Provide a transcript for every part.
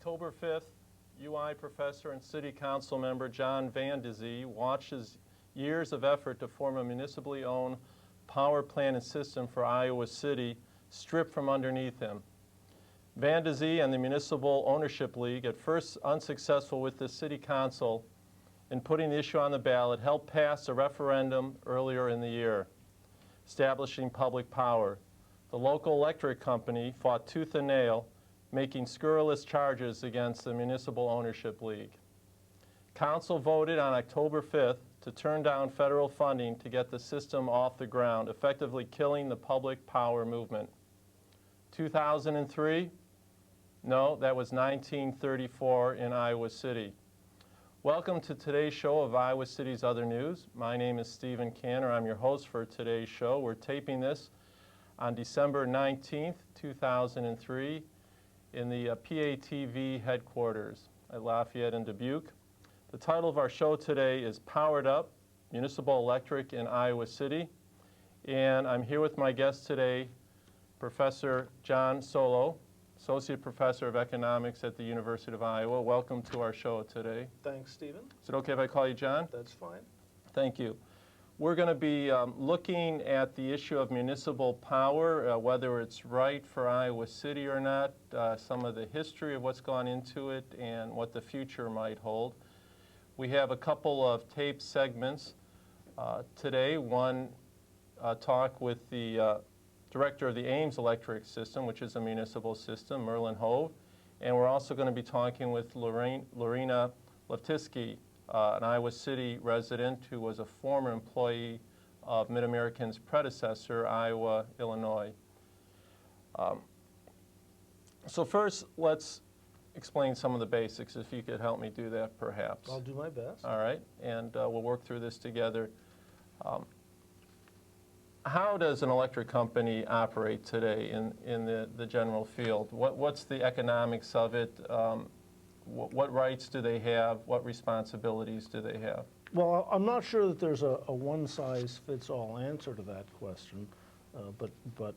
October 5th, UI professor and city council member John Van de Zee watches years of effort to form a municipally owned power plant and system for Iowa City stripped from underneath him. Van de Zee and the Municipal Ownership League, at first unsuccessful with the city council in putting the issue on the ballot, helped pass a referendum earlier in the year, establishing public power. The local electric company fought tooth and nail, making scurrilous charges against the Municipal Ownership League. Council voted on October 5th to turn down federal funding to get the system off the ground, effectively killing the public power movement. 2003? No, that was 1934 in Iowa City. Welcome to today's show of Iowa City's Other News. My name is Stephen Canner. I'm your host for today's show. We're taping this on December 19th, 2003 in the PATV headquarters at Lafayette and Dubuque. The title of our show today is Powered Up, Municipal Electric in Iowa City. And I'm here with my guest today, Professor John Solo, Associate Professor of Economics at the University of Iowa. Welcome to our show today. Thanks, Stephen. Is it okay if I call you John? That's fine. Thank you. We're going to be looking at the issue of municipal power, whether it's right for Iowa City or not, some of the history of what's gone into it, and what the future might hold. We have a couple of tape segments today. One talk with the director of the Ames Electric System, which is a municipal system, Merlin Hove. And we're also going to be talking with Lorena Leftisky, an Iowa City resident who was a former employee of Mid-American's predecessor, Iowa, Illinois. So first, let's explain some of the basics, if you could help me do that, perhaps. I'll do my best. All right, and we'll work through this together. How does an electric company operate today in the general field? What's the economics of it? What rights do they have? What responsibilities do they have? Well, I'm not sure that there's a one-size-fits-all answer to that question, but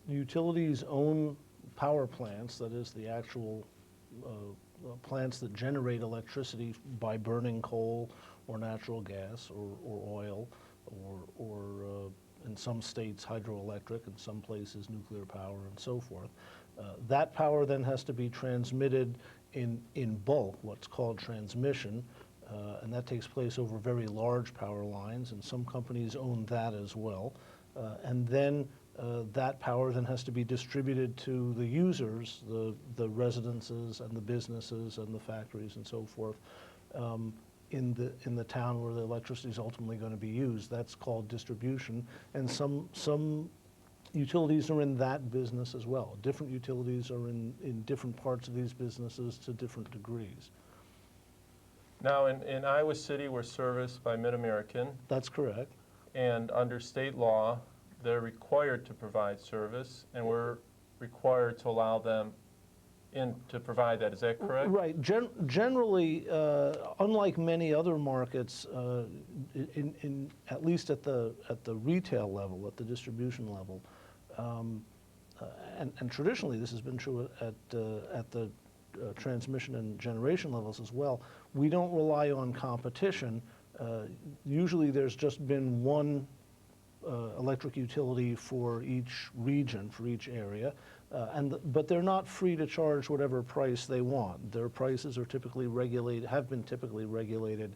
utilities own power plants, that is the actual plants that generate electricity by burning coal or natural gas or oil or in some states hydroelectric, in some places nuclear power and so forth. That power then has to be transmitted in bulk, what's called transmission, and that takes place over very large power lines, and some companies own that as well. And then that power then has to be distributed to the users, the residences and the businesses and the factories and so forth, in the town where the electricity is ultimately going to be used. That's called distribution, and some utilities are in that business as well. Different utilities are in different parts of these businesses to different degrees. Now, in Iowa City, we're serviced by Mid-American. That's correct. And under state law, they're required to provide service, and we're required to allow them in to provide that. Is that correct? Right. Generally, unlike many other markets, at least at the retail level, at the distribution level, and traditionally this has been true at the transmission and generation levels as well, we don't rely on competition. Usually there's just been one electric utility for each region, for each area, but they're not free to charge whatever price they want. Their prices are typically regulated, have been typically regulated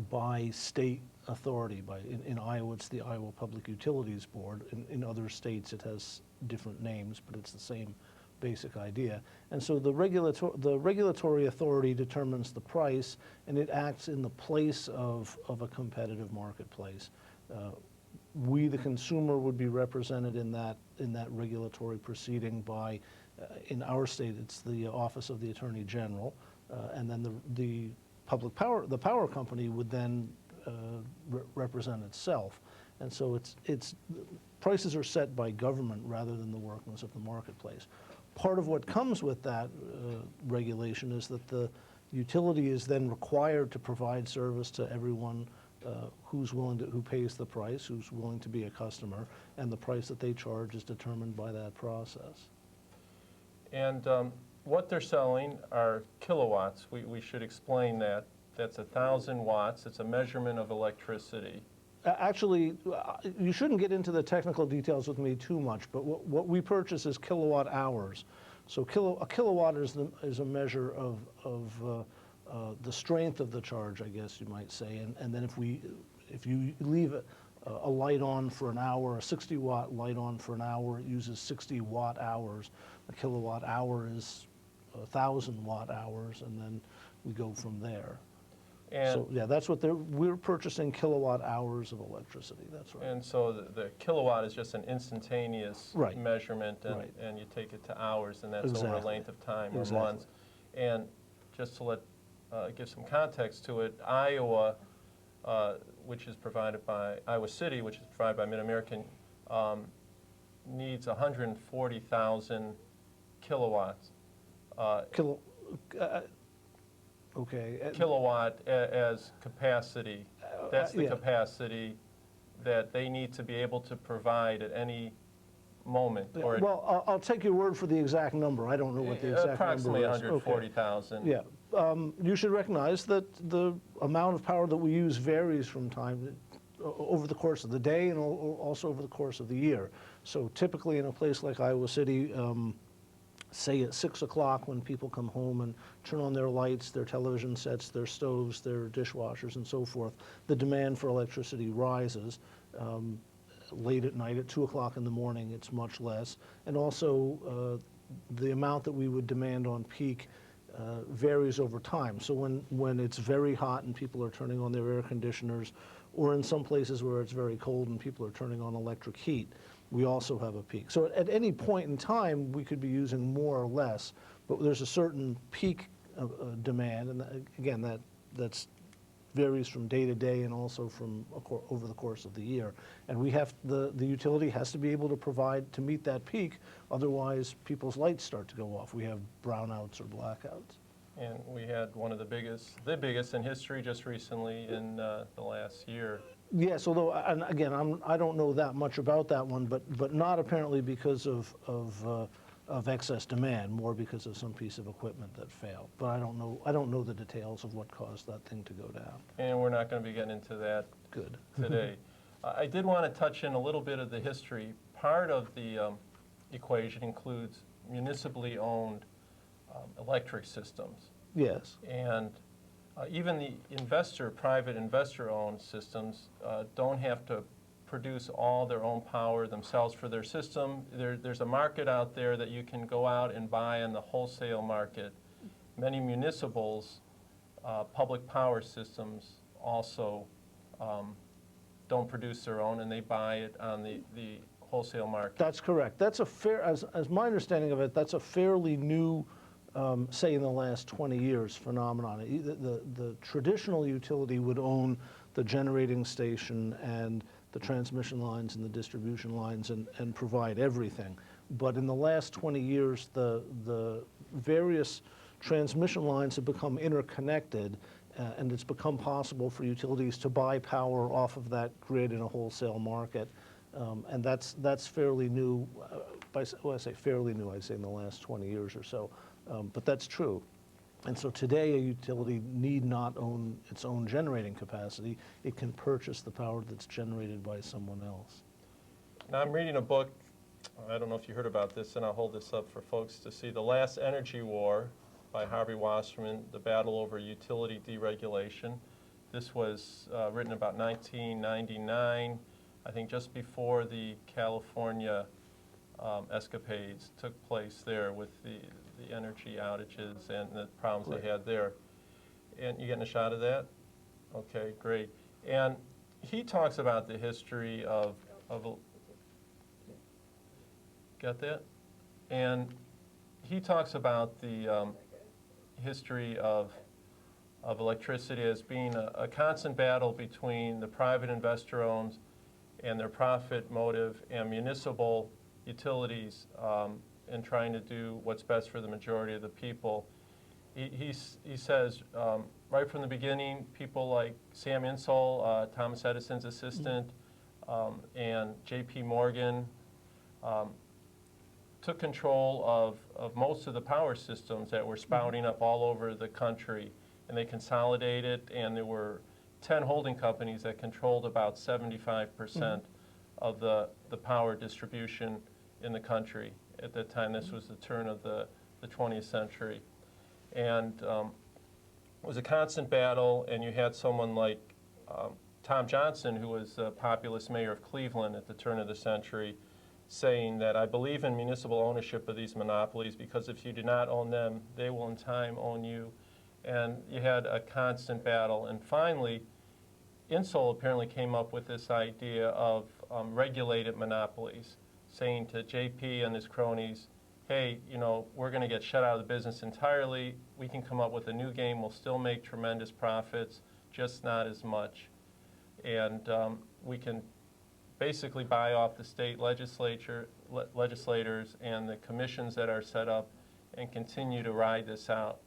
by state authority. In Iowa, it's the Iowa Public Utilities Board. In other states, it has different names, but it's the same basic idea. And so the regulatory authority determines the price, and it acts in the place of a competitive marketplace. We, the consumer, would be represented in that regulatory proceeding by, in our state, it's the Office of the Attorney General, and then the power company would then represent itself. And so prices are set by government rather than the workings of the marketplace. Part of what comes with that regulation is that the utility is then required to provide service to everyone who pays the price, who's willing to be a customer, and the price that they charge is determined by that process. And what they're selling are kilowatts. We should explain that. That's 1,000 watts. It's a measurement of electricity. Actually, you shouldn't get into the technical details with me too much, but what we purchase is kilowatt hours. So a kilowatt is a measure of the strength of the charge, I guess you might say. And then if you leave a light on for an hour, a 60-watt light on for an hour, it uses 60 watt hours. A kilowatt hour is 1,000 watt hours, and then we go from there. And so yeah, that's what we're purchasing kilowatt hours of electricity. That's right. And so the kilowatt is just an instantaneous Right. measurement, and, Right. and you take it to hours, and that's over a Exactly. length of time or Exactly. months. And just to give some context to it, Iowa, which is provided by Iowa City, which is provided by Mid-American, needs 140,000 kilowatts. Okay. Kilowatt as capacity. That's the yeah. capacity that they need to be able to provide at any moment. Or Well, I'll take your word for the exact number. I don't know what the exact approximately number is. 140,000. Okay. Yeah. You should recognize that the amount of power that we use varies from time over the course of the day and also over the course of the year. So typically in a place like Iowa City, say at 6 o'clock when people come home and turn on their lights, their television sets, their stoves, their dishwashers and so forth, the demand for electricity rises. Late at night, at 2 o'clock in the morning, it's much less. And also the amount that we would demand on peak varies over time. So when it's very hot and people are turning on their air conditioners, or in some places where it's very cold and people are turning on electric heat, we also have a peak. So at any point in time, we could be using more or less, but there's a certain peak demand, and again, that's varies from day to day and also from over the course of the year. And we have the utility has to be able to provide to meet that peak, otherwise people's lights start to go off. We have brownouts or blackouts. And we had one of the biggest in history just recently in the last year. Yes, although, and again, I don't know that much about that one, but not apparently because of excess demand, more because of some piece of equipment that failed. But I don't know the details of what caused that thing to go down. And we're not going to be getting into that Good. today. I did want to touch in a little bit of the history. Part of the equation includes municipally owned electric systems. Yes. And even the private investor-owned systems don't have to produce all their own power themselves for their system. There's a market out there that you can go out and buy in the wholesale market. Many municipals, public power systems also don't produce their own, and they buy it on the wholesale market. That's correct. That's as my understanding of it, that's a fairly new, say in the last 20 years phenomenon. The traditional utility would own the generating station and the transmission lines and the distribution lines and provide everything. But in the last 20 years, the various transmission lines have become interconnected, and it's become possible for utilities to buy power off of that grid in a wholesale market. And that's fairly new. When I say fairly new, I'd say in the last 20 years or so. But that's true. And so today, a utility need not own its own generating capacity. It can purchase the power that's generated by someone else. Now, I'm reading a book, I don't know if you heard about this, and I'll hold this up for folks to see, The Last Energy War by Harvey Wasserman, The Battle Over Utility Deregulation. This was written about 1999, I think just before the California escapades took place there with the energy outages and the problems Correct. they had there. And you getting a shot of that? Okay, great. And he talks about the history of got that? And he talks about the history of electricity as being a constant battle between the private investor-owned and their profit motive and municipal utilities and trying to do what's best for the majority of the people. He says right from the beginning, people like Sam Insull, Thomas Edison's assistant, and J.P. Morgan took control of most of the power systems that were spouting up all over the country, and they consolidated, and there were 10 holding companies that controlled about 75% of the power distribution in the country at that time. This was the turn of the 20th century. And it was a constant battle, and you had someone like Tom Johnson, who was the populist mayor of Cleveland at the turn of the century, saying that I believe in municipal ownership of these monopolies because if you do not own them, they will in time own you. And you had a constant battle. And finally, Insull apparently came up with this idea of regulated monopolies, saying to JP and his cronies, hey, you know, we're going to get shut out of the business entirely. We can come up with a new game. We'll still make tremendous profits, just not as much. And we can basically buy off the state legislators and the commissions that are set up and continue to ride this out.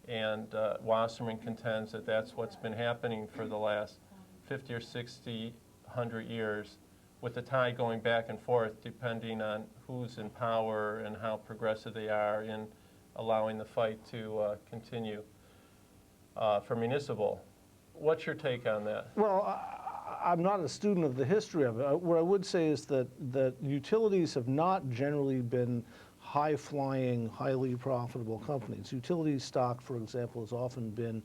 And Wasserman contends that that's what's been happening for the last 50 or 60, 100 years, with the tide going back and forth depending on who's in power and how progressive they are in allowing the fight to continue for municipal. What's your take on that? Well, I'm not a student of the history of it. What I would say is that utilities have not generally been high-flying, highly profitable companies. Utility stock, for example, has often been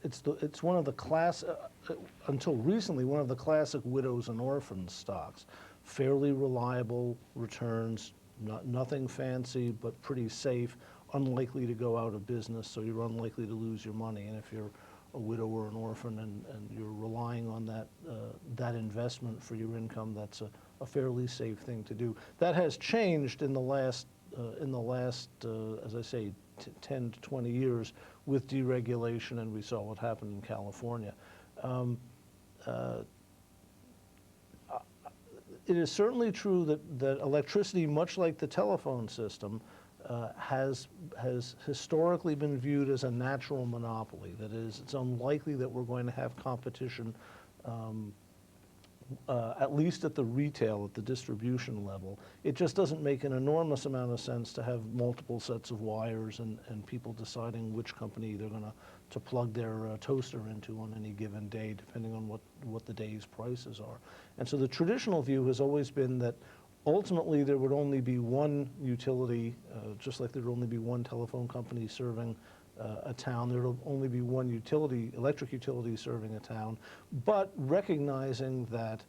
it's one of the until recently, one of the classic widows and orphans stocks. Fairly reliable returns, nothing fancy, but pretty safe, unlikely to go out of business, so you're unlikely to lose your money. And if you're a widow or an orphan and you're relying on that investment for your income, that's a fairly safe thing to do. That has changed in the last, as I say, 10 to 20 years with deregulation, and we saw what happened in California. It is certainly true that electricity, much like the telephone system, has historically been viewed as a natural monopoly. That is, it's unlikely that we're going to have competition, at least at the retail, at the distribution level. It just doesn't make an enormous amount of sense to have multiple sets of wires and people deciding which company they're going to plug their toaster into on any given day, depending on what the day's prices are. And so the traditional view has always been that ultimately there would only be one utility, just like there would only be one telephone company serving a town. There would only be one utility, electric utility serving a town, but recognizing that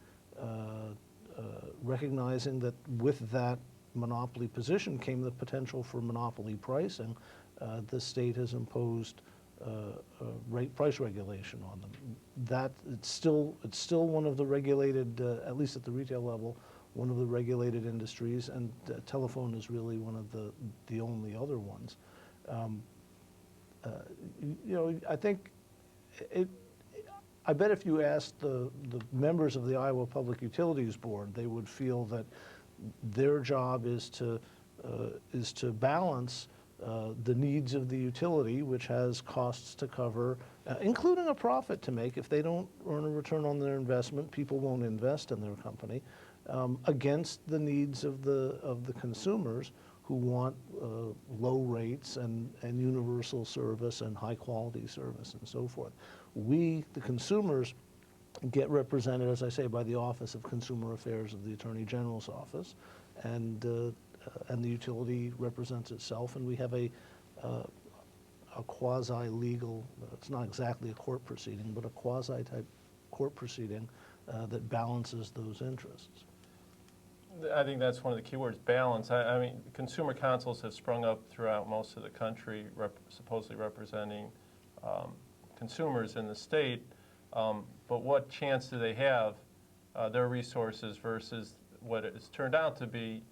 with that monopoly position came the potential for monopoly pricing. The state has imposed price regulation on them. That it's still one of the regulated, at least at the retail level, one of the regulated industries, and telephone is really one of the only other ones. You know, I think I bet if you asked the members of the Iowa Public Utilities Board, they would feel that their job is to balance the needs of the utility, which has costs to cover, including a profit to make. If they don't earn a return on their investment, people won't invest in their company, against the needs of the consumers who want low rates and universal service and high quality service and so forth. We, the consumers, get represented, as I say, by the Office of Consumer Affairs of the Attorney General's office, and the utility represents itself, and we have a quasi-legal, it's not exactly a court proceeding, but a quasi-type court proceeding that balances those interests. I think that's one of the key words, balance. I mean, consumer councils have sprung up throughout most of the country, supposedly representing consumers in the state, but what chance do they have, their resources versus what it's turned out to be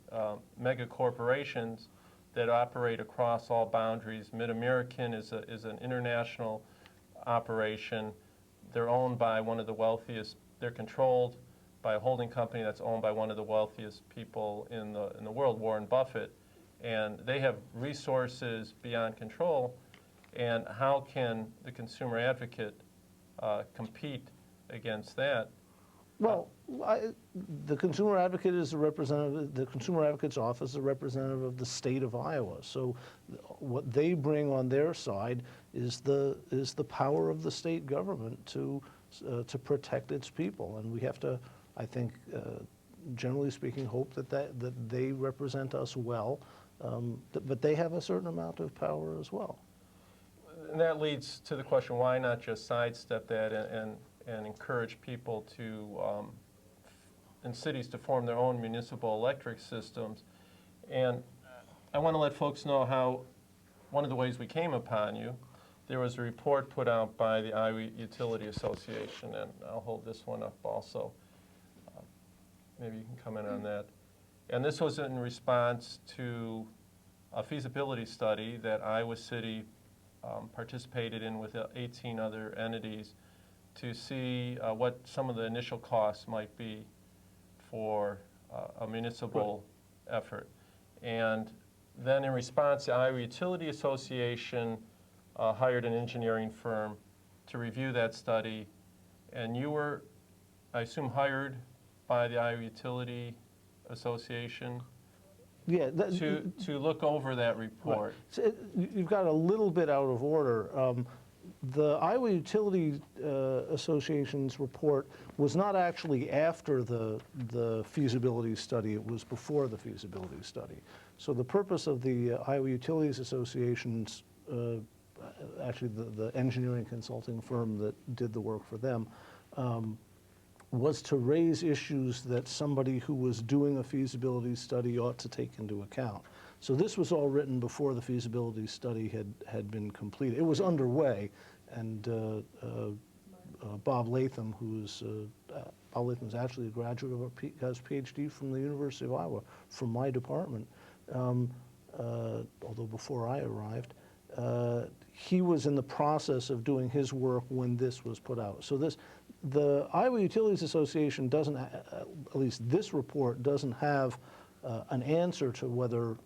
mega corporations that operate across all boundaries. Mid-American is an international operation. They're owned by one of the wealthiest, they're controlled by a holding company that's owned by one of the wealthiest people in the world, Warren Buffett, and they have resources beyond control. And how can the consumer advocate compete against that? Well, The consumer advocate is a representative, the consumer advocate's office is a representative of the state of Iowa. So what they bring on their side is the power of the state government to protect its people. And we have to, I think, generally speaking, hope that they represent us well, but they have a certain amount of power as well. And that leads to the question, why not just sidestep that and encourage people to, and cities to form their own municipal electric systems? And I want to let folks know how, one of the ways we came upon you, there was a report put out by the Iowa Utility Association, and I'll hold this one up also. Maybe you can comment on that. And this was in response to a feasibility study that Iowa City participated in with 18 other entities to see what some of the initial costs might be for a municipal effort. And then in response, the Iowa Utility Association hired an engineering firm to review that study. And you were, I assume, hired by the Iowa Utility Association to look over that report. Right. So you've got a little bit out of order. The Iowa Utility Association's report was not actually after the feasibility study, it was before the feasibility study. So the purpose of the Iowa Utilities Association's, actually the engineering consulting firm that did the work for them, was to raise issues that somebody who was doing a feasibility study ought to take into account. So this was all written before the feasibility study had been completed. It was underway, and Bob Latham, Bob Latham is actually a graduate of has a PhD from the University of Iowa, from my department, although before I arrived. He was in the process of doing his work when this was put out. So the Iowa Utilities Association doesn't, at least this report doesn't have an answer to whether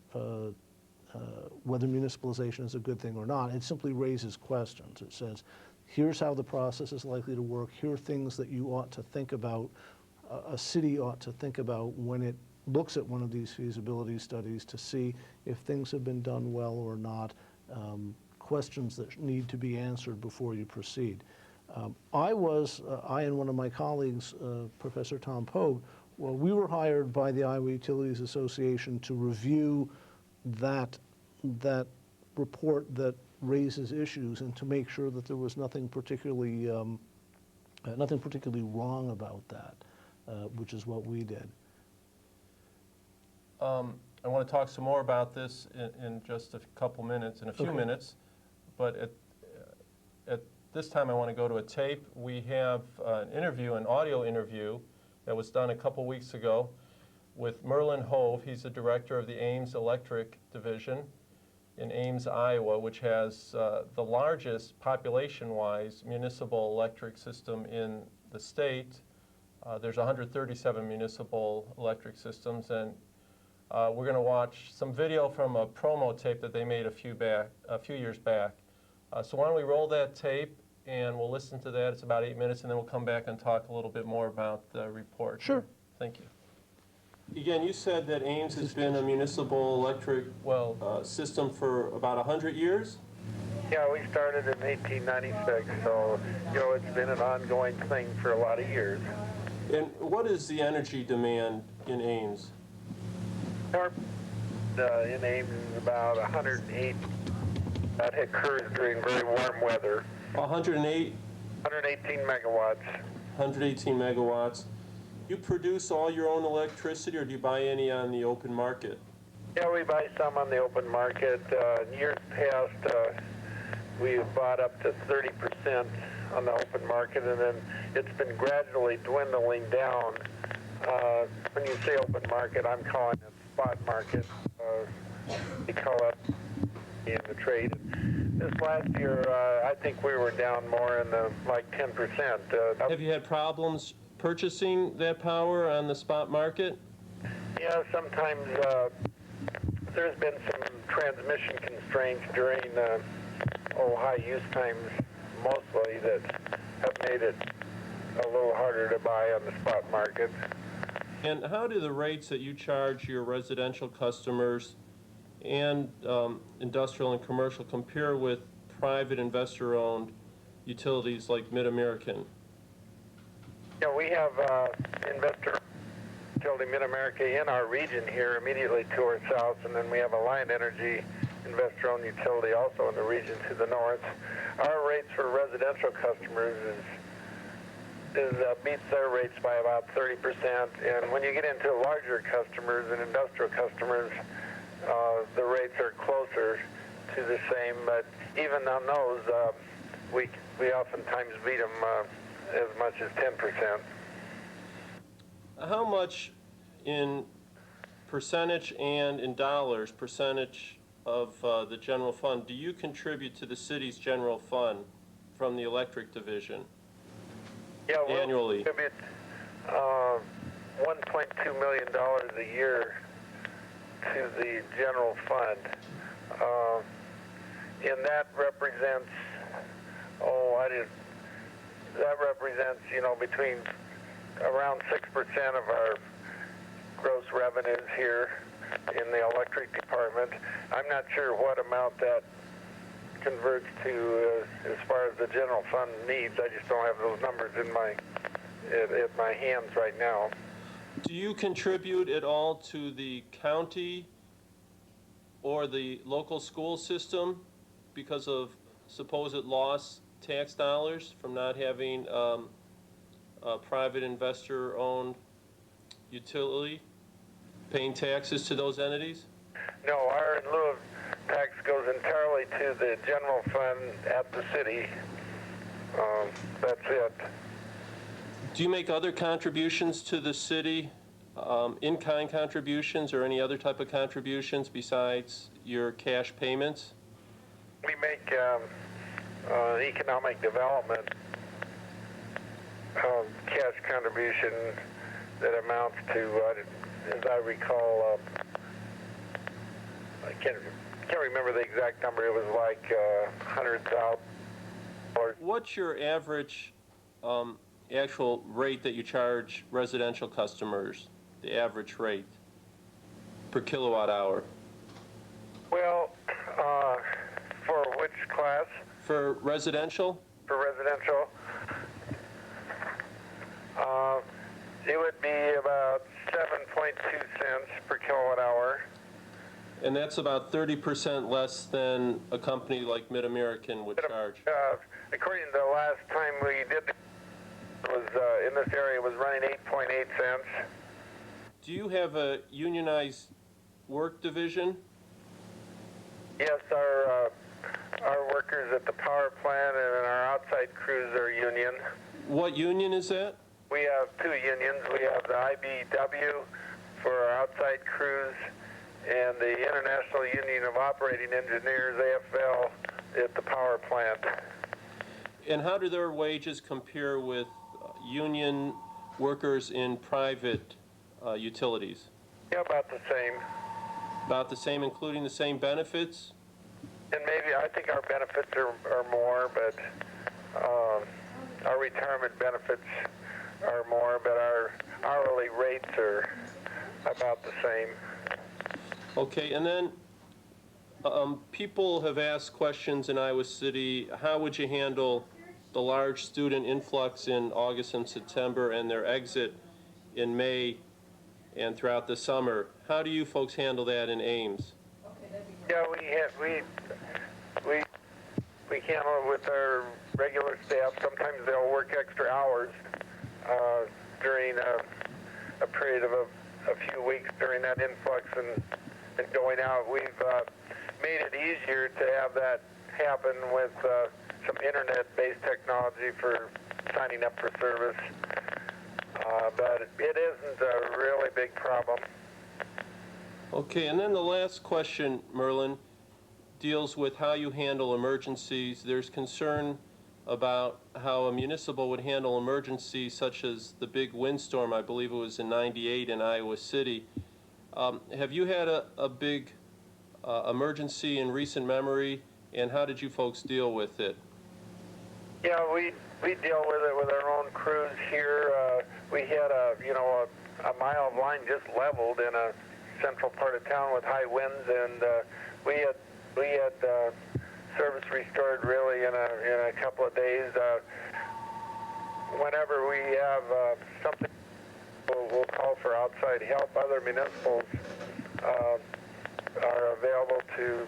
municipalization is a good thing or not. It simply raises questions. It says, here's how the process is likely to work. Here are things that you ought to think about, a city ought to think about when it looks at one of these feasibility studies to see if things have been done well or not, questions that need to be answered before you proceed. I and one of my colleagues, Professor Tom Pogue, well, we were hired by the Iowa Utilities Association to review that report that raises issues and to make sure that there was nothing particularly wrong about that, which is what we did. I want to talk some more about this in just a couple minutes, in a few minutes, but at this time I want to go to a tape. We have an audio interview that was done a couple weeks ago with Merlin Hove. He's the director of the Ames Electric Division in Ames, Iowa, which has the largest population-wise municipal electric system in the state. There's 137 municipal electric systems, and we're going to watch some video from a promo tape that they made a few years back. So why don't we roll that tape, and we'll listen to that. It's about 8 minutes, and then we'll come back and talk a little bit more about the report. Sure. Thank you. Again, you said that Ames has been a municipal electric system for about 100 years? Yeah, we started in 1896, so it's been an ongoing thing for a lot of years. And what is the energy demand in Ames? In Ames is about 108. That occurs during very warm weather. 108? 118 megawatts. 118 megawatts. You produce all your own electricity, or do you buy any on the open market? Yeah, we buy some on the open market. In years past, we've bought up to 30% on the open market, and then it's been gradually dwindling down. When you say open market, I'm calling it spot market. We call it in the trade. This last year, I think we were down more in the like 10%. Have you had problems purchasing that power on the spot market? Yeah, sometimes there's been some transmission constraints during high use times mostly that have made it a little harder to buy on the spot market. And how do the rates that you charge your residential customers and industrial and commercial compare with private investor-owned utilities like Mid-American? Yeah, we have investor utility Mid-America in our region here immediately to our south, and then we have Alliant Energy investor-owned utility also in the region to the north. Our rates for residential customers beats their rates by about 30%, and when you get into larger customers and industrial customers, the rates are closer to the same, but even on those, we oftentimes beat them as much as 10%. How much in percentage and in dollars, percentage of the general fund, do you contribute to the city's general fund from the electric division? Yeah, we'll annually? Contribute $1.2 million a year to the general fund. And that represents, between around 6% of our gross revenues here in the electric department. I'm not sure what amount that converts to as far as the general fund needs. I just don't have those numbers in my hands right now. Do you contribute at all to the county or the local school system because of supposed lost tax dollars from not having a private investor-owned utility paying taxes to those entities? No, our in lieu of tax goes entirely to the general fund at the city. That's it. Do you make other contributions to the city, in-kind contributions or any other type of contributions besides your cash payments? We make economic development cash contribution that amounts to, as I recall, I can't remember the exact number. It was like $100,000. What's your average actual rate that you charge residential customers, the average rate per kilowatt hour? Well, for which class? For residential? For residential, it would be about 7.2 cents per kilowatt hour. And that's about 30% less than a company like Mid-American would charge. According to the last time we did, was in this area was running 8.8 cents. Do you have a unionized work division? Yes, our workers at the power plant and our outside crews are union. What union is that? We have two unions. We have the IBEW for our outside crews and the International Union of Operating Engineers, AFL, at the power plant. And how do their wages compare with union workers in private utilities? Yeah, about the same. About the same, including the same benefits? And maybe, I think our benefits are more, but our retirement benefits are more, but our hourly rates are about the same. Okay, and then people have asked questions in Iowa City. How would you handle the large student influx in August and September and their exit in May and throughout the summer? How do you folks handle that in Ames? Yeah, we handle it with our regular staff. Sometimes they'll work extra hours during a period of a few weeks during that influx and going out. We've made it easier to have that happen with some internet-based technology for signing up for service, but it isn't a really big problem. Okay, and then the last question, Merlin, deals with how you handle emergencies. There's concern about how a municipal would handle emergencies such as the big windstorm, I believe it was in '98 in Iowa City. Have you had a big emergency in recent memory, and how did you folks deal with it? Yeah, we deal with it with our own crews here. We had a mile of line just leveled in a central part of town with high winds, and we had service restored really in a couple of days. Whenever we have something, we'll call for outside help. Other municipals are available to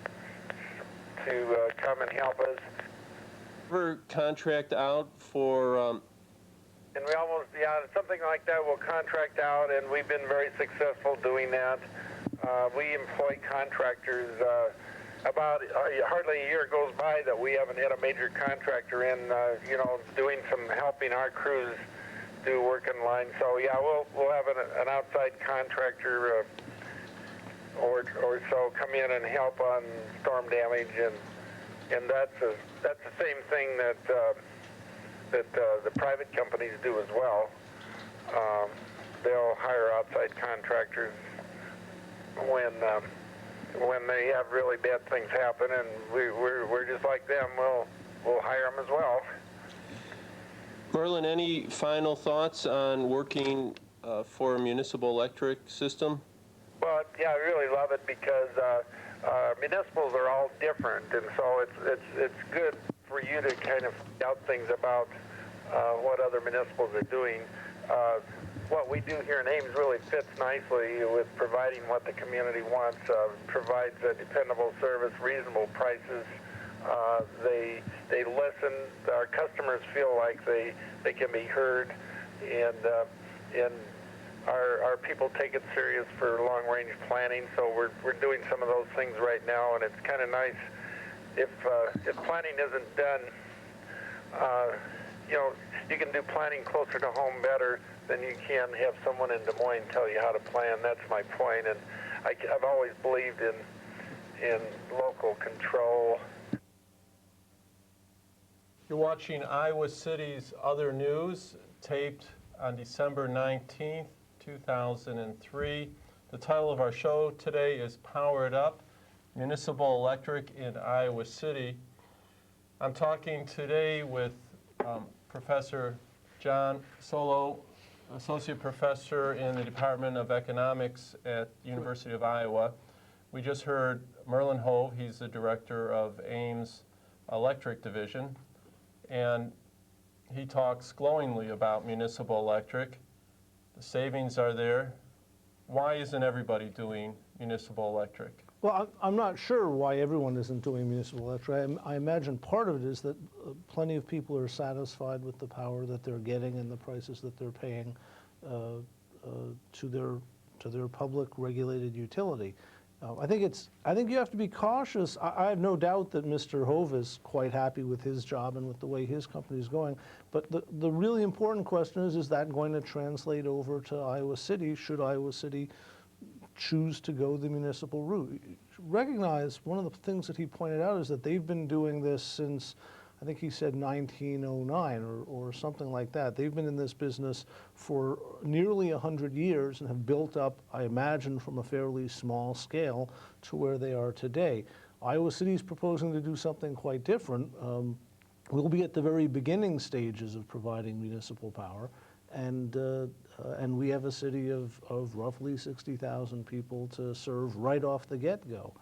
come and help us. Ever contract out for? And we almost, something like that we'll contract out, and we've been very successful doing that. We employ contractors. About hardly a year goes by that we haven't had a major contractor in, doing some helping our crews do work in line. So yeah, we'll have an outside contractor or so come in and help on storm damage, and that's the same thing that the private companies do as well. They'll hire outside contractors when they have really bad things happen, and we're just like them. We'll hire them as well. Merlin, any final thoughts on working for a municipal electric system? Well, yeah, I really love it because municipals are all different, and so it's good for you to kind of find out things about what other municipals are doing. What we do here in Ames really fits nicely with providing what the community wants. Provides a dependable service, reasonable prices. They listen. Our customers feel like they can be heard, and our people take it serious for long-range planning. So we're doing some of those things right now, and it's kind of nice. If planning isn't done, you can do planning closer to home better than you can have someone in Des Moines tell you how to plan. That's my point, and I've always believed in local control. You're watching Iowa City's Other News, taped on December 19th, 2003. The title of our show today is Powered Up, Municipal Electric in Iowa City. I'm talking today with Professor John Solo, Associate Professor in the Department of Economics at the University of Iowa. We just heard Merlin Hove, he's the Director of Ames Electric Division, and he talks glowingly about municipal electric. The savings are there. Why isn't everybody doing municipal electric? Well, I'm not sure why everyone isn't doing municipal electric. I imagine part of it is that plenty of people are satisfied with the power that they're getting and the prices that they're paying to their public regulated utility. I think you have to be cautious. I have no doubt that Mr. Hove is quite happy with his job and with the way his company is going. But the really important question is that going to translate over to Iowa City? Should Iowa City choose to go the municipal route? Recognize one of the things that he pointed out is that they've been doing this since, I think he said 1909 or something like that. They've been in this business for nearly 100 years and have built up, I imagine, from a fairly small scale to where they are today. Iowa City is proposing to do something quite different. We'll be at the very beginning stages of providing municipal power, and we have a city of roughly 60,000 people to serve right off the get-go.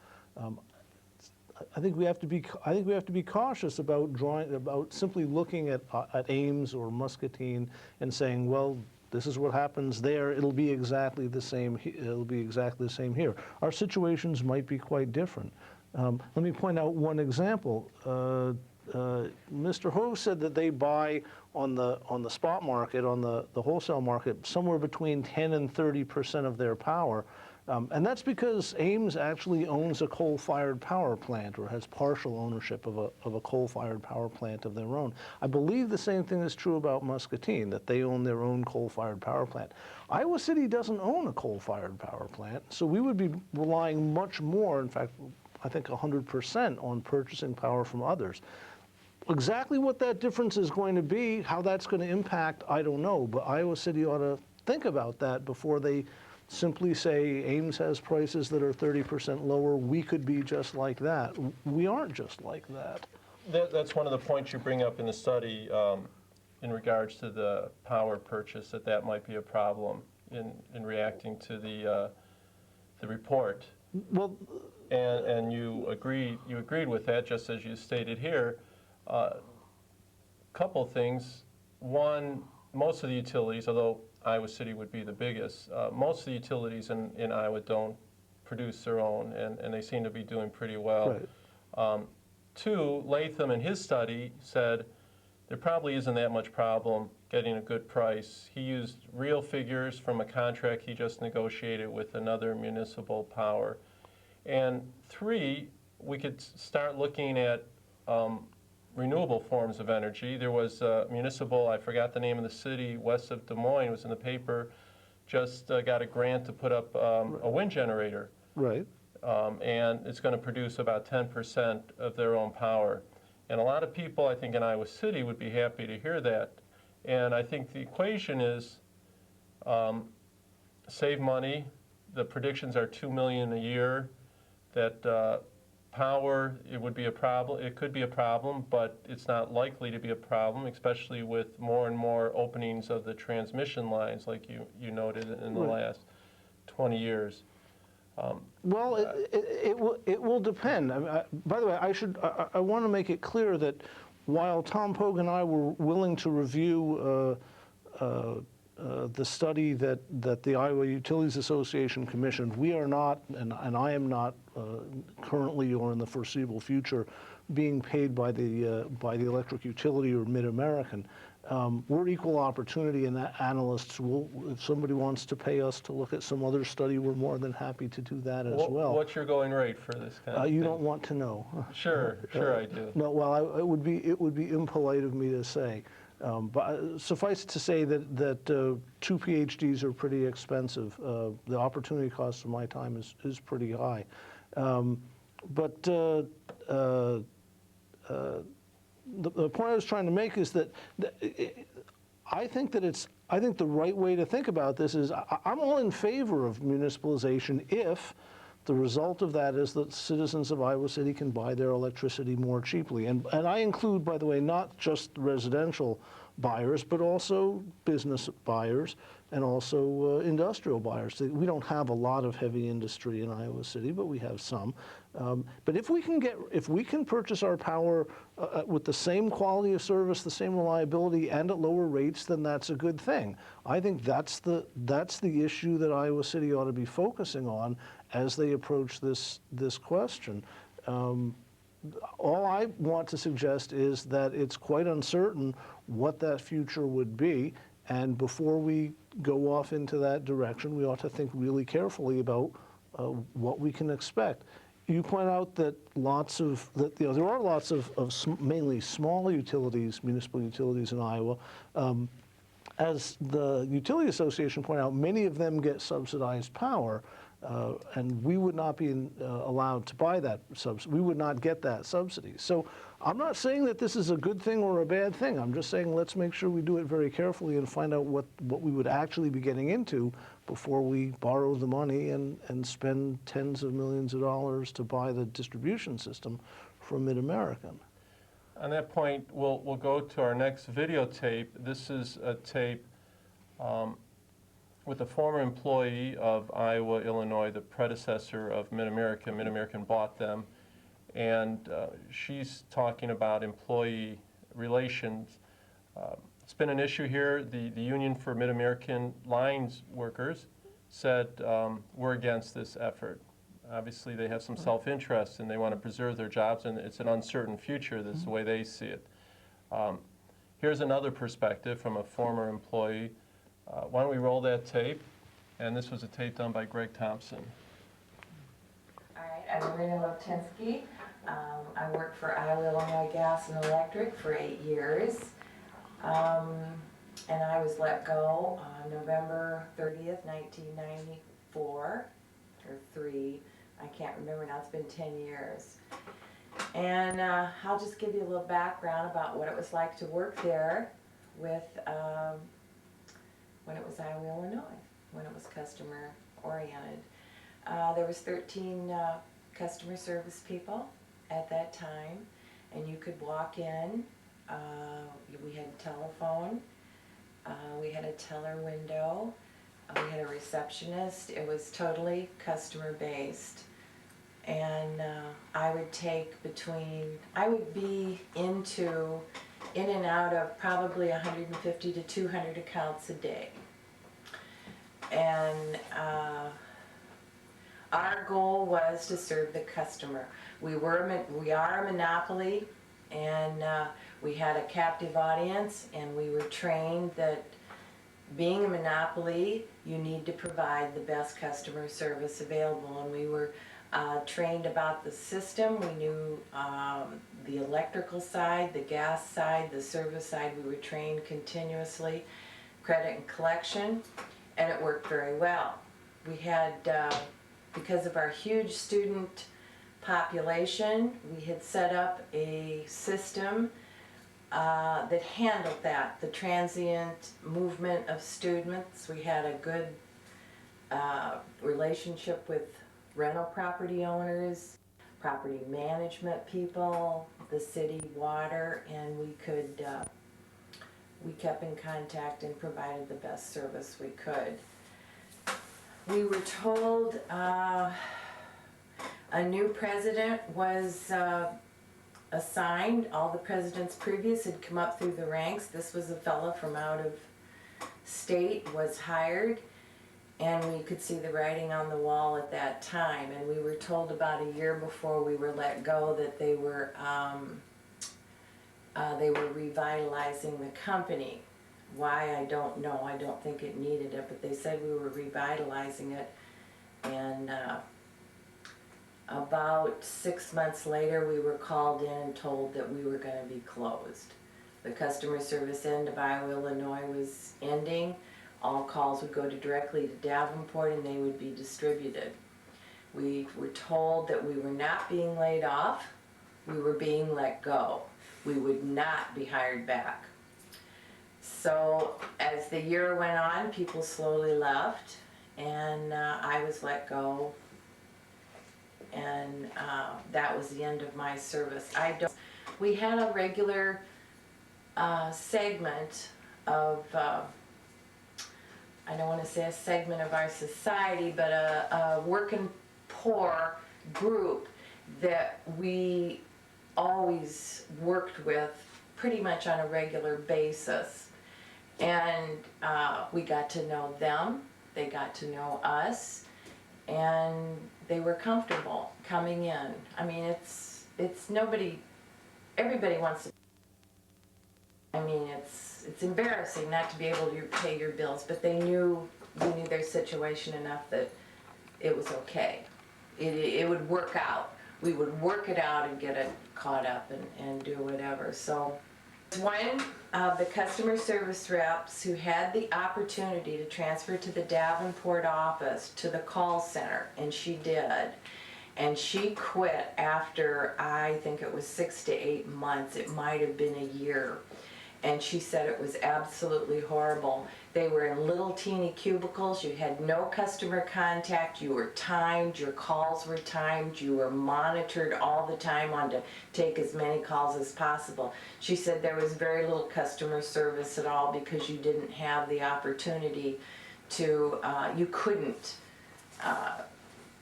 I think we have to be cautious about simply looking at Ames or Muscatine and saying, well, this is what happens there. It'll be exactly the same. It'll be exactly the same here. Our situations might be quite different. Let me point out one example. Mr. Hove said that they buy on the spot market, on the wholesale market, somewhere between 10 and 30% of their power. And that's because Ames actually owns a coal-fired power plant, or has partial ownership of a coal-fired power plant of their own. I believe the same thing is true about Muscatine, that they own their own coal-fired power plant. Iowa City doesn't own a coal-fired power plant, so we would be relying much more, in fact, I think 100% on purchasing power from others. Exactly what that difference is going to be, how that's going to impact, I don't know, but Iowa City ought to think about that before they simply say Ames has prices that are 30% lower, we could be just like that. We aren't just like that. That's one of the points you bring up in the study in regards to the power purchase, that might be a problem in reacting to the report. Well, And you agreed with that, just as you stated here. Couple things. One, most of the utilities, although Iowa City would be the biggest, most of the utilities in Iowa don't produce their own, and they seem to be doing pretty well. right. Two, Latham in his study said there probably isn't that much problem getting a good price. He used real figures from a contract he just negotiated with another municipal power. And three, we could start looking at renewable forms of energy. There was Municipal, I forgot the name of the city west of Des Moines, it was in the paper, just got a grant to put up a wind generator. Right. And it's going to produce about 10% of their own power. And a lot of people, I think, in Iowa City would be happy to hear that. And I think the equation is save money. The predictions are $2 million a year. That power, it would be a problem. It could be a problem, but it's not likely to be a problem, especially with more and more openings of the transmission lines, like you noted in the last 20 years. Well, it will depend. By the way, I want to make it clear that while Tom Pogue and I were willing to review the study that the Iowa Utilities Association commissioned, we are not, and I am not currently or in the foreseeable future, being paid by the electric utility or Mid-American. We're equal opportunity analysts. If somebody wants to pay us to look at some other study, we're more than happy to do that as well. What's your going rate for this kind of thing? You don't want to know. Sure, I do. No, well, it would be impolite of me to say. But suffice it to say that 2 PhDs are pretty expensive. The opportunity cost of my time is pretty high. But the point I was trying to make is that I think the right way to think about this is I'm all in favor of municipalization if the result of that is that citizens of Iowa City can buy their electricity more cheaply. And I include, by the way, not just residential buyers, but also business buyers and also industrial buyers. We don't have a lot of heavy industry in Iowa City, but we have some. But if we can purchase our power with the same quality of service, the same reliability, and at lower rates, then that's a good thing. I think that's the issue that Iowa City ought to be focusing on as they approach this question. All I want to suggest is that it's quite uncertain what that future would be, and before we go off into that direction, we ought to think really carefully about what we can expect. You point out that there are lots of mainly small utilities, municipal utilities in Iowa. As the Utility Association pointed out, many of them get subsidized power, and we would not be allowed to buy that subsidy. We would not get that subsidy. So I'm not saying that this is a good thing or a bad thing. I'm just saying let's make sure we do it very carefully and find out what we would actually be getting into before we borrow the money and spend tens of millions of dollars to buy the distribution system from Mid-American. On that point, we'll go to our next videotape. This is a tape with a former employee of Iowa, Illinois, the predecessor of Mid-American. Mid-American bought them. And she's talking about employee relations. It's been an issue here. The Union for Mid-American Lines Workers said we're against this effort. Obviously, they have some self-interest and they want to preserve their jobs, and it's an uncertain future. That's the way they see it. Here's another perspective from a former employee. Why don't we roll that tape? And this was a tape done by Greg Thompson. All right, I'm Marina Loptinsky. I worked for Iowa, Illinois Gas and Electric for 8 years. And I was let go on November 30th, 1994, or 3. I can't remember now, it's been 10 years. And I'll just give you a little background about what it was like to work there with, when it was Iowa, Illinois, when it was customer oriented. There was 13 customer service people at that time, and you could walk in. We had a telephone. We had a teller window. We had a receptionist. It was totally customer based. And I would be in and out of probably 150 to 200 accounts a day. And our goal was to serve the customer. We are a monopoly, and we had a captive audience, and we were trained that being a monopoly, you need to provide the best customer service available. And we were trained about the system. We knew the electrical side, the gas side, the service side. We were trained continuously, credit and collection, and it worked very well. We had, because of our huge student population, we had set up a system that handled that, the transient movement of students. We had a good relationship with rental property owners, property management people, the city water, and we kept in contact and provided the best service we could. We were told a new president was assigned. All the presidents previous had come up through the ranks. This was a fellow from out of state, was hired, and we could see the writing on the wall at that time. And we were told about a year before we were let go that they were revitalizing the company. Why, I don't know. I don't think it needed it, but they said we were revitalizing it. And about 6 months later, we were called in and told that we were going to be closed. The customer service end of Iowa, Illinois was ending. All calls would go directly to Davenport, and they would be distributed. We were told that we were not being laid off. We were being let go. We would not be hired back. So as the year went on, people slowly left, and I was let go, and that was the end of my service. We had a regular segment of, I don't want to say a segment of our society, but a working poor group that we always worked with pretty much on a regular basis. And we got to know them, they got to know us, and they were comfortable coming in. I mean, it's nobody, everybody wants to, I mean, it's embarrassing not to be able to pay your bills, but they knew their situation enough that it was okay. It would work out. We would work it out and get it caught up and do whatever. So one of the customer service reps who had the opportunity to transfer to the Davenport office to the call center, and she did. And she quit after, I think it was 6 to 8 months. It might have been a year. And she said it was absolutely horrible. They were in little teeny cubicles. You had no customer contact. You were timed. Your calls were timed. You were monitored all the time on to take as many calls as possible. She said there was very little customer service at all because you didn't have the opportunity to, you couldn't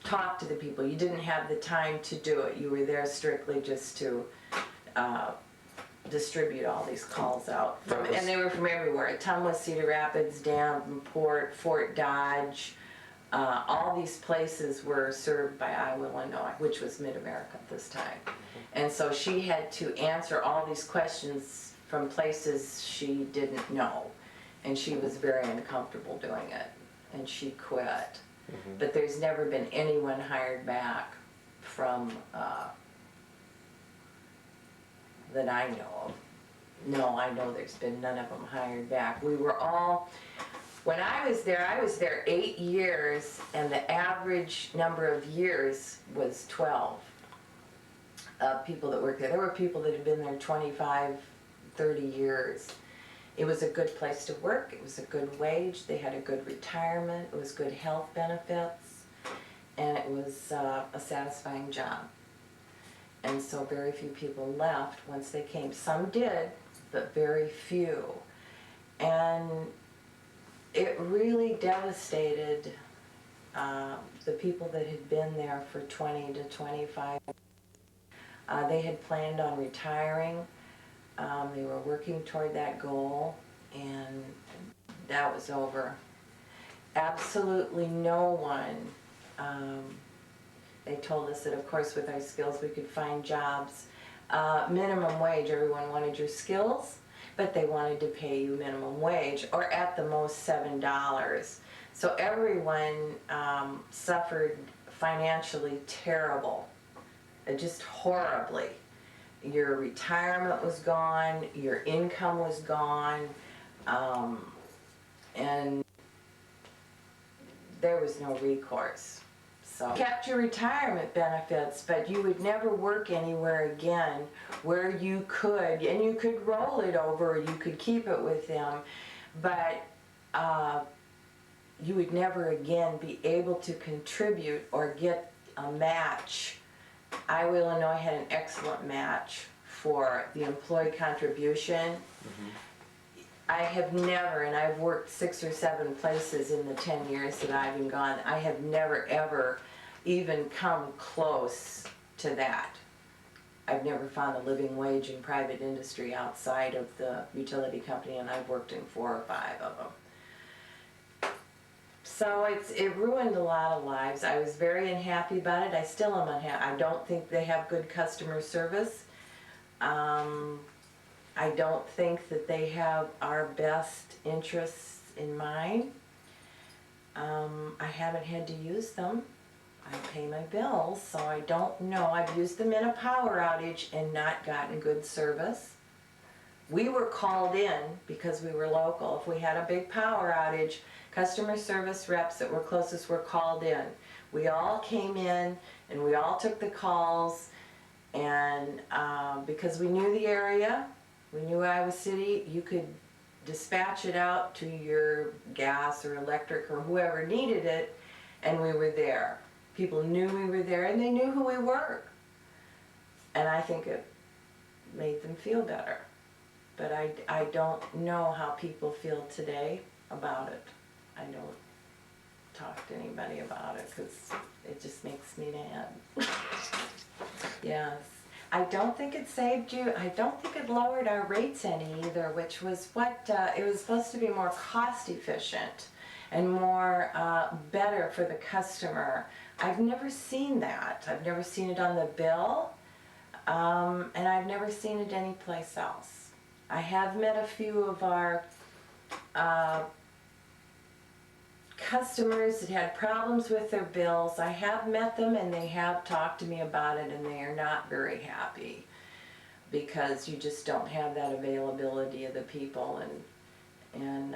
talk to the people. You didn't have the time to do it. You were there strictly just to distribute all these calls out. And they were from everywhere. Tumwa, Cedar Rapids, Davenport, Fort Dodge. All these places were served by Iowa, Illinois, which was Mid-America at this time. And so she had to answer all these questions from places she didn't know. And she was very uncomfortable doing it. And she quit. Mm-hmm. But there's never been anyone hired back from that I know of. No, I know there's been none of them hired back. We were all, when I was there 8 years, and the average number of years was 12 people that worked there. There were people that had been there 25, 30 years. It was a good place to work. It was a good wage. They had a good retirement. It was good health benefits. And it was a satisfying job. And so very few people left once they came. Some did, but very few. And it really devastated the people that had been there for 20 to 25. They had planned on retiring. They were working toward that goal, and that was over. Absolutely no one. They told us that, of course, with our skills, we could find jobs. Minimum wage, everyone wanted your skills, but they wanted to pay you minimum wage, or at the most $7. So everyone suffered financially terrible, just horribly. Your retirement was gone, your income was gone, and there was no recourse. So you kept your retirement benefits, but you would never work anywhere again where you could, and you could roll it over, you could keep it with them, but you would never again be able to contribute or get a match. Iowa, Illinois had an excellent match for the employee contribution. I have never, and I've worked 6 or 7 places in the 10 years that I've been gone, I have never ever even come close to that. I've never found a living wage in private industry outside of the utility company, and I've worked in 4 or 5 of them. So it ruined a lot of lives. I was very unhappy about it. I still am unhappy. I don't think they have good customer service. I don't think that they have our best interests in mind. I haven't had to use them. I pay my bills, so I don't know. I've used them in a power outage and not gotten good service. We were called in because we were local. If we had a big power outage, customer service reps that were closest were called in. We all came in and we all took the calls, and because we knew the area, we knew Iowa City, you could dispatch it out to your gas or electric or whoever needed it, and we were there. People knew we were there and they knew who we were. And I think it made them feel better. But I don't know how people feel today about it. I don't talk to anybody about it because it just makes me mad. Yes. I don't think it saved you. I don't think it lowered our rates any either, which was what, it was supposed to be more cost efficient and more better for the customer. I've never seen that. I've never seen it on the bill, and I've never seen it anyplace else. I have met a few of our customers that had problems with their bills. I have met them and they have talked to me about it, and they are not very happy because you just don't have that availability of the people. And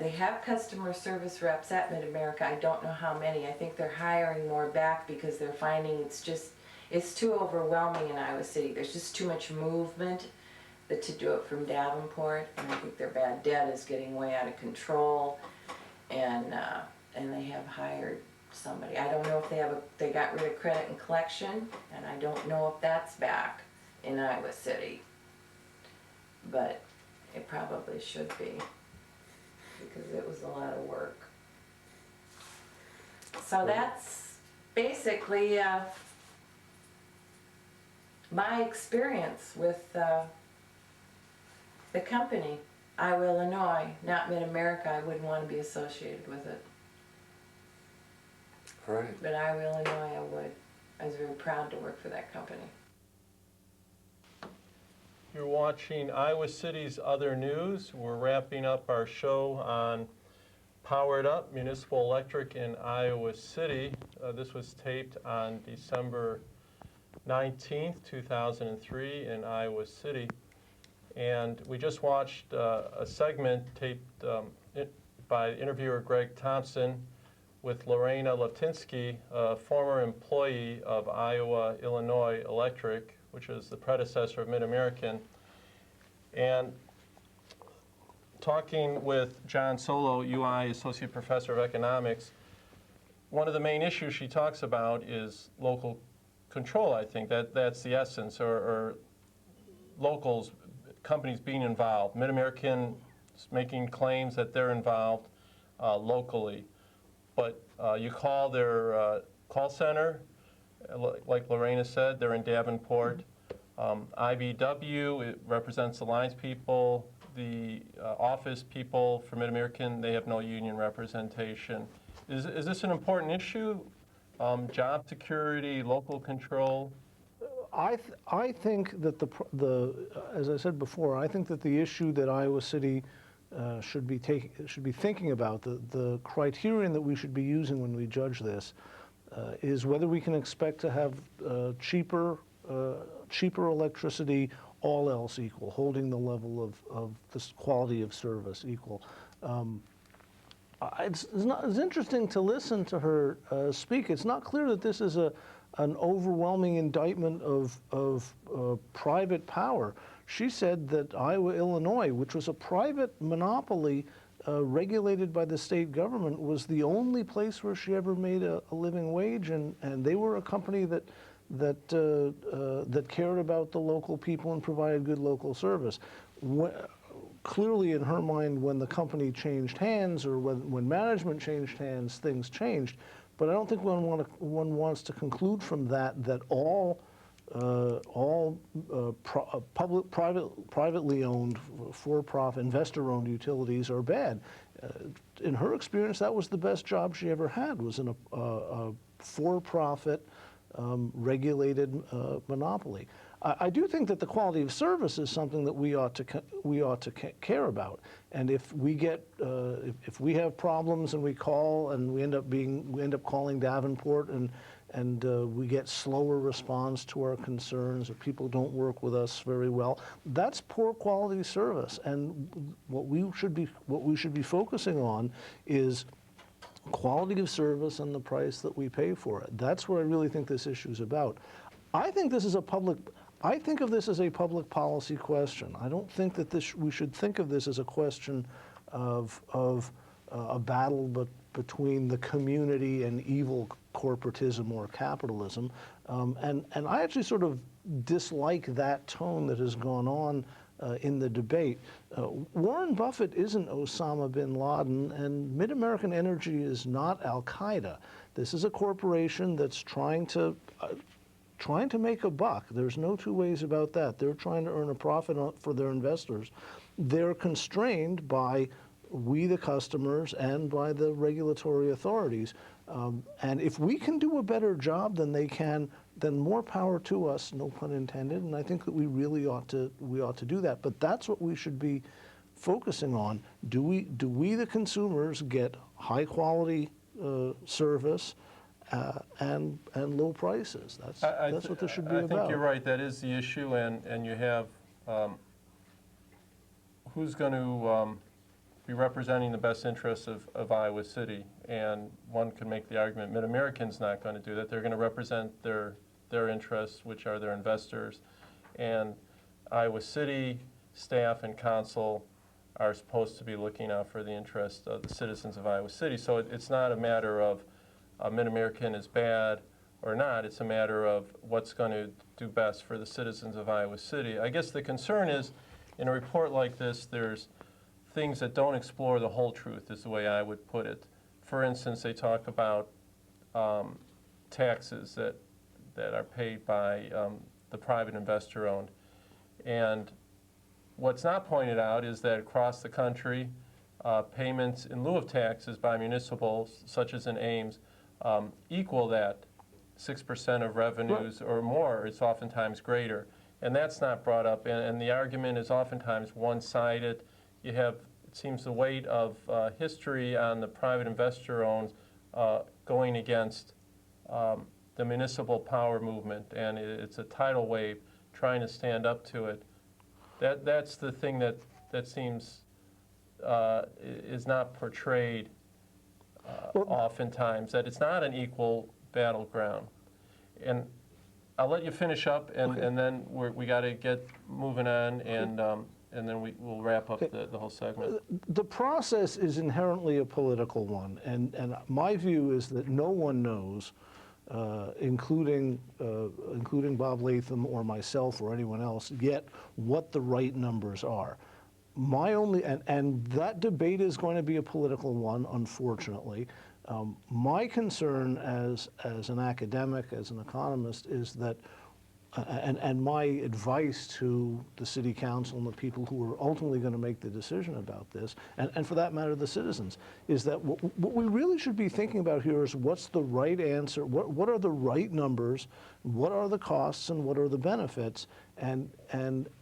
they have customer service reps at Mid-America. I don't know how many. I think they're hiring more back because they're finding it's too overwhelming in Iowa City. There's just too much movement to do it from Davenport, and I think their bad debt is getting way out of control, and they have hired somebody. I don't know if they got rid of credit and collection, and I don't know if that's back in Iowa City, but it probably should be because it was a lot of work. So that's basically my experience with the company. Iowa, Illinois, not Mid-America. I wouldn't want to be associated with it. Right. But Iowa, Illinois, I would. I was very proud to work for that company. You're watching Iowa City's Other News. We're wrapping up our show on Powered Up, Municipal Electric in Iowa City. This was taped on December 19th, 2003 in Iowa City. And we just watched a segment taped by interviewer Greg Thompson with Lorena Latinsky, a former employee of Iowa Illinois Electric, which is the predecessor of Mid-American. And talking with John Solo, UI Associate Professor of Economics, one of the main issues she talks about is local control, I think. That's the essence, or locals, companies being involved. Mid-American is making claims that they're involved locally. But you call their call center, like Lorena said, they're in Davenport. IBW, it represents the lines people. The office people for Mid-American, they have no union representation. Is this an important issue? Job security, local control? I think that as I said before, I think that the issue that Iowa City should be thinking about, the criterion that we should be using when we judge this, is whether we can expect to have cheaper electricity, all else equal, holding the level of this quality of service equal. It's interesting to listen to her speak. It's not clear that this is an overwhelming indictment of private power. She said that Iowa, Illinois, which was a private monopoly regulated by the state government, was the only place where she ever made a living wage, and they were a company that cared about the local people and provided good local service. Clearly, in her mind, when the company changed hands or when management changed hands, things changed. But I don't think one wants to conclude from that all privately owned, for-profit, investor-owned utilities are bad. In her experience, that was the best job she ever had, was in a for-profit, regulated monopoly. I do think that the quality of service is something that we ought to care about. And if we have problems and we call and we end up calling Davenport and we get slower response to our concerns, or people don't work with us very well, that's poor quality service. And what we should be focusing on is quality of service and the price that we pay for it. That's what I really think this issue is about. I think of this as a public policy question. I don't think that we should think of this as a question of a battle between the community and evil corporatism or capitalism. And I actually sort of dislike that tone that has gone on in the debate. Warren Buffett isn't Osama bin Laden, and Mid-American Energy is not Al-Qaeda. This is a corporation that's trying to make a buck. There's no two ways about that. They're trying to earn a profit for their investors. They're constrained by we, the customers, and by the regulatory authorities. And if we can do a better job than they can, then more power to us, no pun intended. And I think that we really ought to do that. But that's what we should be focusing on. Do we the consumers, get high quality service and low prices? That's what this should be about. I think you're right. That is the issue, and you have who's going to be representing the best interests of Iowa City, and one could make the argument Mid-American's not going to do that. They're going to represent their interests, which are their investors, and Iowa City staff and council are supposed to be looking out for the interests of the citizens of Iowa City. So it's not a matter of Mid-American is bad or not. It's a matter of what's going to do best for the citizens of Iowa City. I guess the concern is, in a report like this, there's things that don't explore the whole truth, is the way I would put it. For instance, they talk about taxes that are paid by the private investor-owned. And what's not pointed out is that across the country, payments in lieu of taxes by municipals, such as in Ames, equal that 6% of revenues or more. It's oftentimes greater. And that's not brought up. And the argument is oftentimes one-sided. You have, it seems, the weight of history on the private investor-owned going against the municipal power movement, and it's a tidal wave trying to stand up to it. That's the thing that seems is not portrayed oftentimes, that it's not an equal battleground. And I'll let you finish up, and then we got to get moving on, and then we'll wrap up the whole segment. The process is inherently a political one, and my view is that no one knows including Bob Latham or myself or anyone else, yet what the right numbers are. My only, and that debate is going to be a political one, unfortunately. My concern as an academic, as an economist, is that, and my advice to the city council and the people who are ultimately going to make the decision about this, and for that matter, the citizens, is that what we really should be thinking about here is what's the right answer, what are the right numbers, what are the costs, and what are the benefits, and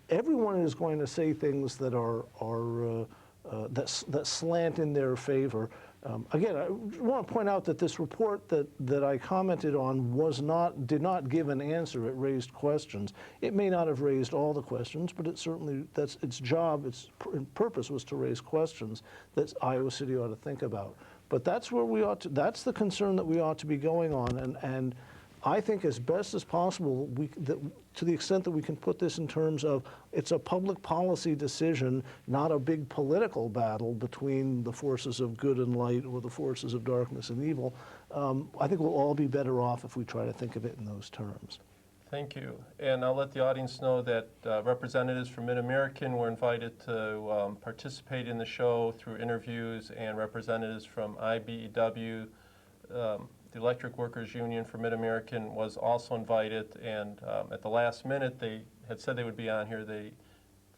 everyone is going to say things that that slant in their favor. Again, I want to point out that this report that I commented on did not give an answer. It raised questions. It may not have raised all the questions, but it certainly, that's its job, its purpose was to raise questions that Iowa City ought to think about. But that's where we ought to, that's the concern that we ought to be going on, and I think as best as possible, to the extent that we can put this in terms of it's a public policy decision, not a big political battle between the forces of good and light or the forces of darkness and evil, I think we'll all be better off if we try to think of it in those terms. Thank you. And I'll let the audience know that representatives from Mid-American were invited to participate in the show through interviews, and representatives from IBEW, the Electric Workers Union for Mid-American, was also invited, and at the last minute they had said they would be on here.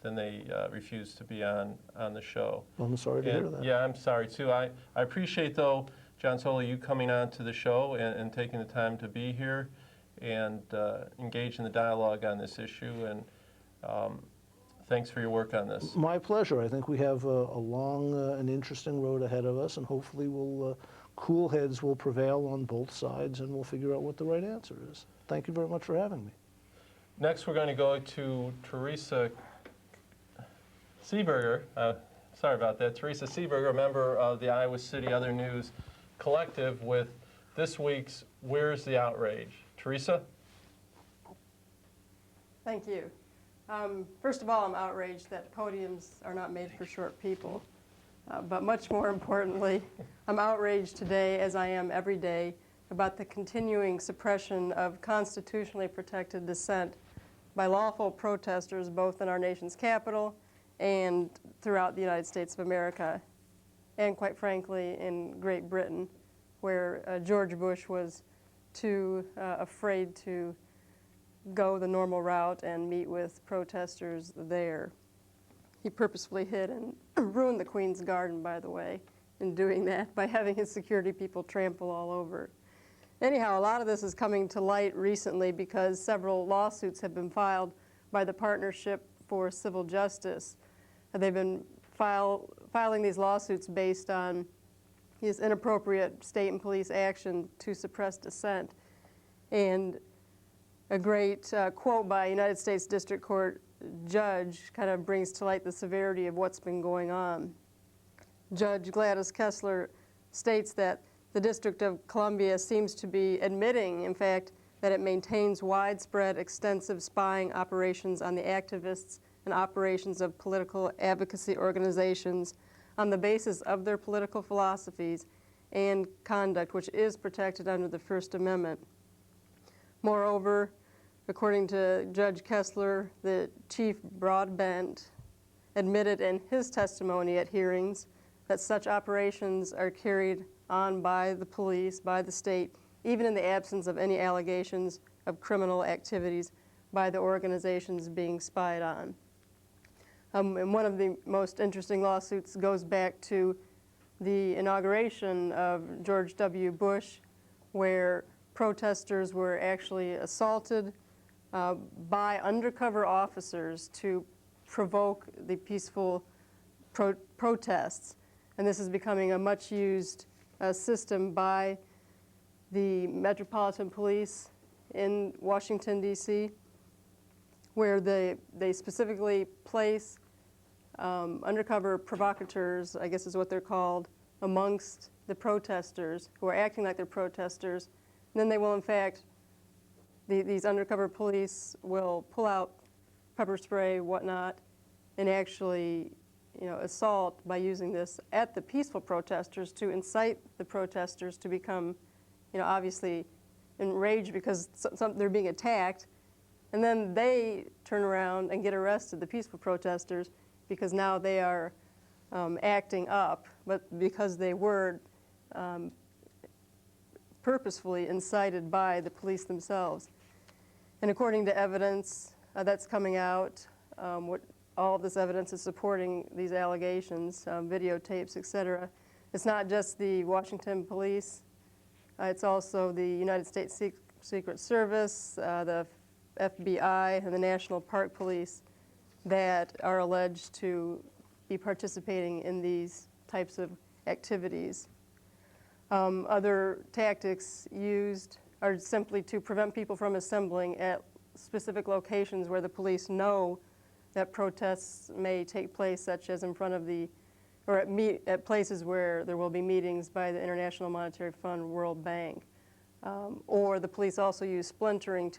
Then they refused to be on the show. Well, I'm sorry to hear that. Yeah, I'm sorry too. I appreciate, though, John Sola, you coming on to the show and taking the time to be here and engage in the dialogue on this issue, and thanks for your work on this. My pleasure. I think we have a long and interesting road ahead of us, and hopefully cool heads will prevail on both sides, and we'll figure out what the right answer is. Thank you very much for having me. Next, we're going to go to Teresa Seeberger. Sorry about that. Teresa Seeberger, a member of the Iowa City Other News Collective, with this week's Where's the Outrage? Teresa? Thank you. First of all, I'm outraged that podiums are not made for short people. But much more importantly, I'm outraged today, as I am every day, about the continuing suppression of constitutionally protected dissent by lawful protesters both in our nation's capital and throughout the United States of America, and quite frankly in Great Britain, where George Bush was too afraid to go the normal route and meet with protesters there. He purposefully hid and ruined the Queen's Garden, by the way, in doing that, by having his security people trample all over. Anyhow, a lot of this is coming to light recently because several lawsuits have been filed by the Partnership for Civil Justice. They've been filing these lawsuits based on his inappropriate state and police action to suppress dissent. And a great quote by a United States District Court judge kind of brings to light the severity of what's been going on. Judge Gladys Kessler states that the District of Columbia seems to be admitting, in fact, that it maintains widespread, extensive spying operations on the activists and operations of political advocacy organizations on the basis of their political philosophies and conduct, which is protected under the First Amendment. Moreover, according to Judge Kessler, the Chief Broadbent admitted in his testimony at hearings that such operations are carried on by the police, by the state, even in the absence of any allegations of criminal activities by the organizations being spied on. And one of the most interesting lawsuits goes back to the inauguration of George W. Bush, where protesters were actually assaulted by undercover officers to provoke the peaceful protests. And this is becoming a much used system by the Metropolitan Police in Washington, D.C., where they specifically place undercover provocateurs, I guess is what they're called, amongst the protesters who are acting like they're protesters. And then they will, in fact, these undercover police will pull out pepper spray, whatnot, and actually, assault by using this at the peaceful protesters to incite the protesters to become, obviously enraged because they're being attacked, and then they turn around and get arrested, the peaceful protesters, because now they are acting up, but because they were purposefully incited by the police themselves. And according to evidence that's coming out, all of this evidence is supporting these allegations, videotapes, etc. It's not just the Washington police, it's also the United States Secret Service, the FBI, and the National Park Police that are alleged to be participating in these types of activities. Other tactics used are simply to prevent people from assembling at specific locations where the police know that protests may take place, such as in front of or at places where there will be meetings by the International Monetary Fund, World Bank. Or the police also use splintering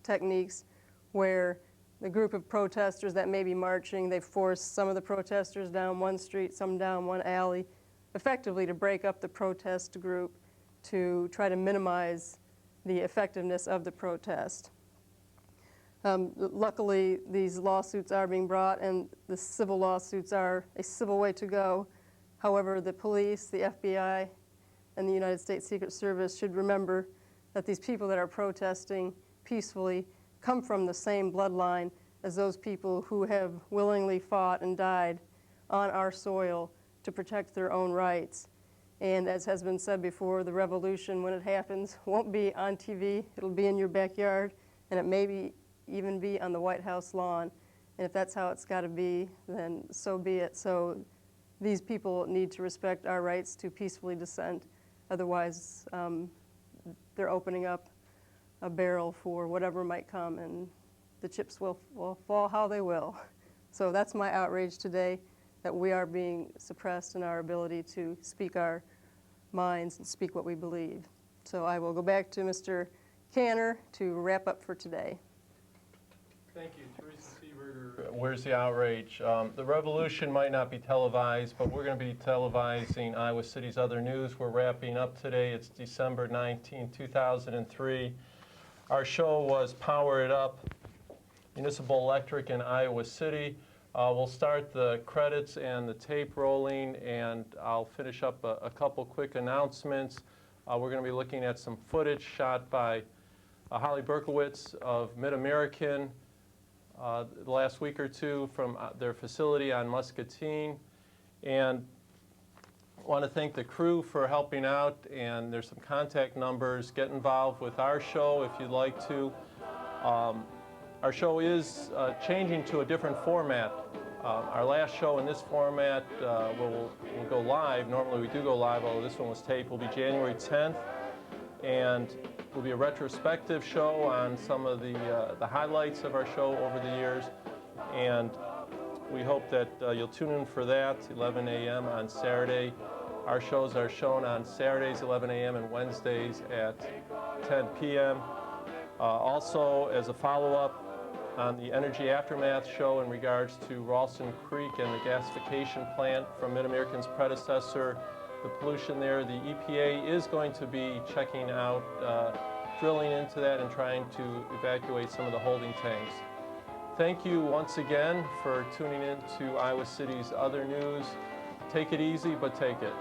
techniques where the group of protesters that may be marching, they force some of the protesters down one street, some down one alley, effectively to break up the protest group to try to minimize the effectiveness of the protest. Luckily, these lawsuits are being brought, and the civil lawsuits are a civil way to go. However, the police, the FBI, and the United States Secret Service should remember that these people that are protesting peacefully come from the same bloodline as those people who have willingly fought and died on our soil to protect their own rights. And as has been said before, the revolution, when it happens, won't be on TV. It'll be in your backyard, and it may even be on the White House lawn. And if that's how it's got to be, then so be it. So these people need to respect our rights to peacefully dissent. Otherwise, they're opening up a barrel for whatever might come, and the chips will fall how they will. So that's my outrage today, that we are being suppressed in our ability to speak our minds and speak what we believe. So I will go back to Mr. Canner to wrap up for today. Thank you, Teresa Seeberger. Where's the outrage? The revolution might not be televised, but we're going to be televising Iowa City's Other News. We're wrapping up today. It's December 19, 2003. Our show was Power It Up, Municipal Electric in Iowa City. We'll start the credits and the tape rolling, and I'll finish up a couple quick announcements. We're going to be looking at some footage shot by Holly Berkowitz of Mid-American the last week or two from their facility on Muscatine. And I want to thank the crew for helping out, and there's some contact numbers. Get involved with our show if you'd like to. Our show is changing to a different format. Our last show in this format will go live. Normally we do go live, although this one was taped, will be January 10th. And it will be a retrospective show on some of the highlights of our show over the years. And we hope that you'll tune in for that, 11 a.m. on Saturday. Our shows are shown on Saturdays, 11 a.m. and Wednesdays at 10 p.m. Also, as a follow-up on the Energy Aftermath show in regards to Ralston Creek and the gasification plant from Mid-American's predecessor, the pollution there, the EPA is going to be checking out, drilling into that and trying to evacuate some of the holding tanks. Thank you once again for tuning in to Iowa City's Other News. Take it easy, but take it.